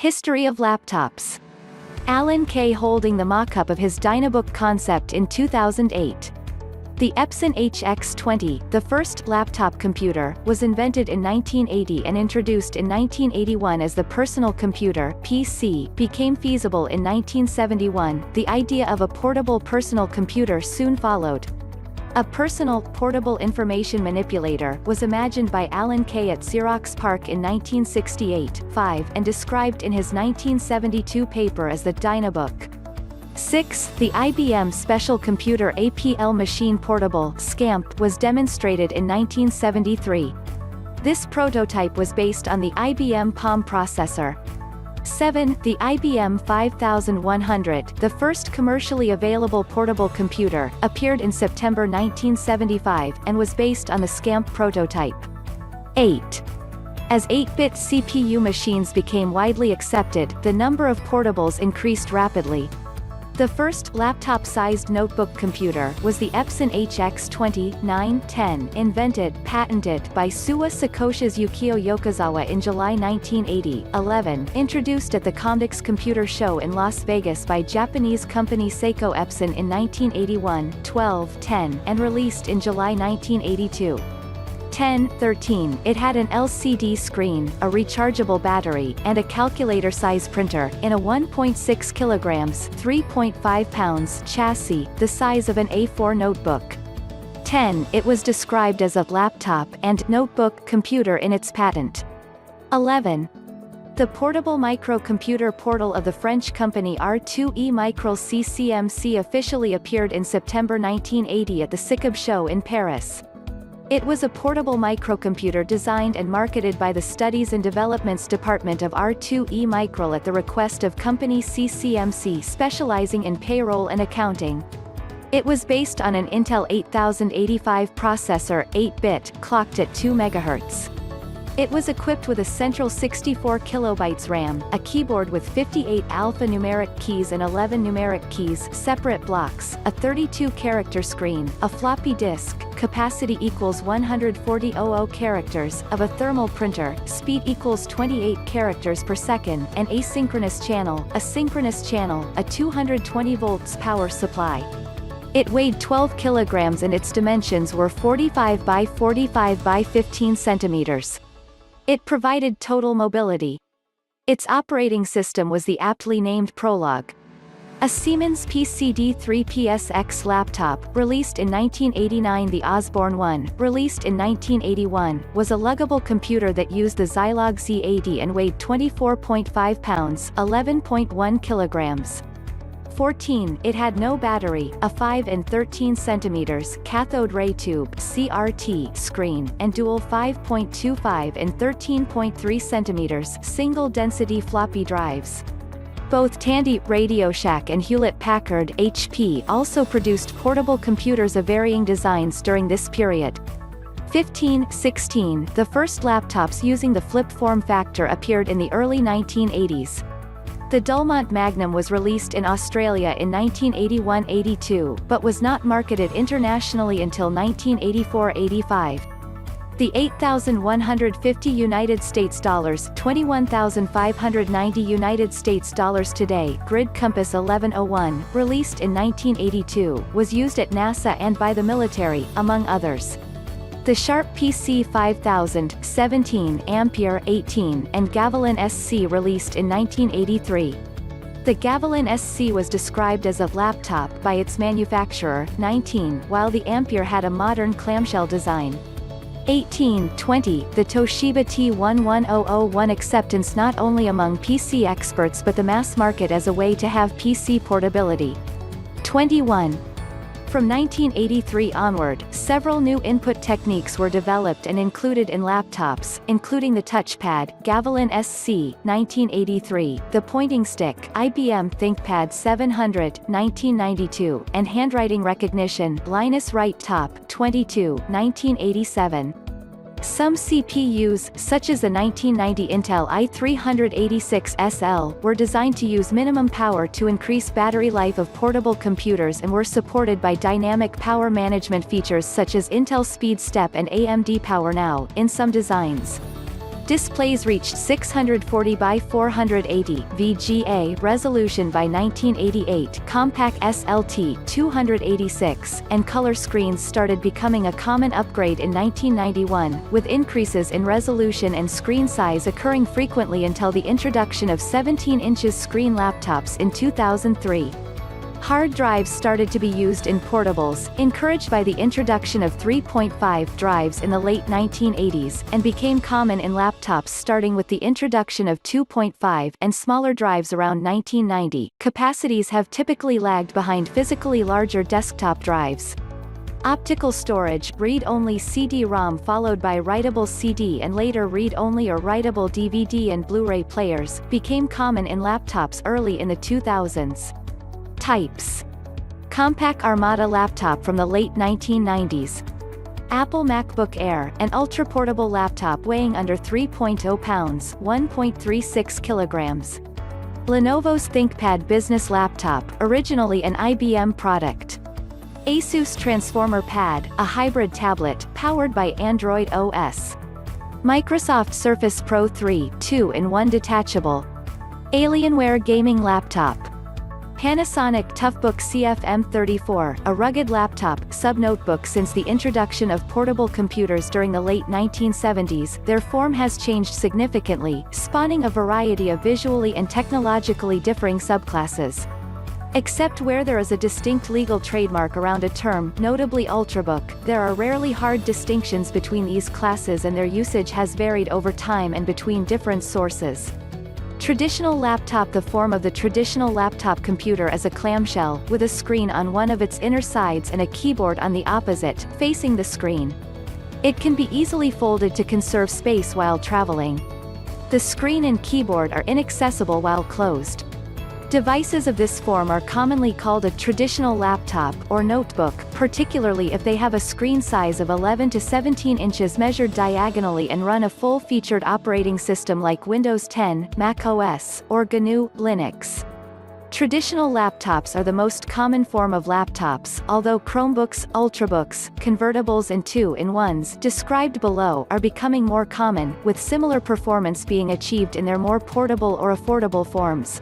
History of laptops. Alan Kay holding the mock-up of his Dynabook concept in 2008. The Epson HX20, the first laptop computer, was invented in 1980 and introduced in 1981 as the personal computer (PC) became feasible in 1971. The idea of a portable personal computer soon followed. A personal, portable information manipulator was imagined by Alan Kay at Xerox PARC in 1968-5 and described in his 1972 paper as the Dynabook. 6. The IBM Special Computer APL Machine Portable (SCAMP) was demonstrated in 1973. This prototype was based on the IBM Palm processor. 7. The IBM 5100, the first commercially available portable computer, appeared in September 1975, and was based on the SCAMP prototype. 8. As 8-bit CPU machines became widely accepted, the number of portables increased rapidly. The first laptop-sized notebook computer was the Epson HX20-910, invented, patented by Suwa Sakoshi's Yukio Yokozawa in July 1980. 11. Introduced at the Comdex Computer Show in Las Vegas by Japanese company Seiko Epson in 1981. 12. 10. And released in July 1982. 10. 13. It had an LCD screen, a rechargeable battery, and a calculator-size printer, in a 1.6 kilograms (3.5 pounds) chassis, the size of an A4 notebook. 10. It was described as a laptop and notebook computer in its patent. 11. The portable microcomputer portal of the French company R2E Micro CCMC officially appeared in September 1980 at the SICAB show in Paris. It was a portable microcomputer designed and marketed by the Studies and Developments Department of R2E Micro at the request of company CCMC specializing in payroll and accounting. It was based on an Intel 8085 processor, 8-bit, clocked at 2 MHz. It was equipped with a central 64 KB RAM, a keyboard with 58 alphanumeric keys and 11 numeric keys, separate blocks, a 32-character screen, a floppy disk, capacity equals 140,000 characters, of a thermal printer, speed equals 28 characters per second, an asynchronous channel, a synchronous channel, a 220 volts power supply. It weighed 12 kilograms and its dimensions were 45 by 45 by 15 centimeters. It provided total mobility. Its operating system was the aptly named Prologue. A Siemens PCD3PSX laptop, released in 1989. The Osborne 1, released in 1981, was a luggable computer that used the Zilog Z80 and weighed 24.5 pounds, 11.1 kilograms. 14. It had no battery, a 5 and 13 centimeters cathode ray tube (CRT) screen, and dual 5.25 and 13.3 centimeters single-density floppy drives. Both Tandy, RadioShack and Hewlett-Packard (HP) also produced portable computers of varying designs during this period. 15. 16. The first laptops using the flip form factor appeared in the early 1980s. The Dulmont Magnum was released in Australia in 1981-82, but was not marketed internationally until 1984-85. The 8,150 United States dollars, 21,590 United States dollars today, Grid Compass 1101, released in 1982, was used at NASA and by the military, among others. The Sharp PC 5000, 17 ampere 18, and Gavilan SC released in 1983. The Gavilan SC was described as a laptop by its manufacturer, 19, while the Ampere had a modern clamshell design. 18. 20. The Toshiba T11001 acceptance not only among PC experts but the mass market as a way to have PC portability. 21. From 1983 onward, several new input techniques were developed and included in laptops, including the touchpad, Gavilan SC, 1983, the pointing stick, IBM ThinkPad 700, 1992, and handwriting recognition, Linus Write Top, 22, 1987. Some CPUs, such as the 1990 Intel i386SL, were designed to use minimum power to increase battery life of portable computers and were supported by dynamic power management features such as Intel Speed Step and AMD Power Now, in some designs. Displays reached 640 by 480 VGA resolution by 1988, compact SLT 286, and color screens started becoming a common upgrade in 1991, with increases in resolution and screen size occurring frequently until the introduction of 17 inches screen laptops in 2003. Hard drives started to be used in portables, encouraged by the introduction of 3.5 drives in the late 1980s, and became common in laptops starting with the introduction of 2.5 and smaller drives around 1990. Capacities have typically lagged behind physically larger desktop drives. Optical storage, read-only CD-ROM followed by writable CD and later read-only or writable DVD and Blu-ray players, became common in laptops early in the 2000s. Types. Compact Armada laptop from the late 1990s. Apple MacBook Air, an ultra-portable laptop weighing under 3.0 pounds, 1.36 kilograms. Lenovo's ThinkPad business laptop, originally an IBM product. Asus Transformer Pad, a hybrid tablet, powered by Android OS. Microsoft Surface Pro 3, 2-in-1 detachable. Alienware gaming laptop. Panasonic Toughbook CF-M34, a rugged laptop, sub-notebook. Since the introduction of portable computers during the late 1970s, their form has changed significantly, spawning a variety of visually and technologically differing subclasses. Except where there is a distinct legal trademark around a term, notably ultrabook, there are rarely hard distinctions between these classes, and their usage has varied over time and between different sources. Traditional laptop. The form of the traditional laptop computer is a clamshell, with a screen on one of its inner sides and a keyboard on the opposite, facing the screen. It can be easily folded to conserve space while traveling. The screen and keyboard are inaccessible while closed. Devices of this form are commonly called a traditional laptop or notebook, particularly if they have a screen size of 11 to 17 inches measured diagonally and run a full-featured operating system like Windows 10, Mac OS, or GNU Linux. Traditional laptops are the most common form of laptops, although Chromebooks, Ultrabooks, convertibles and 2-in-1s described below are becoming more common, with similar performance being achieved in their more portable or affordable forms.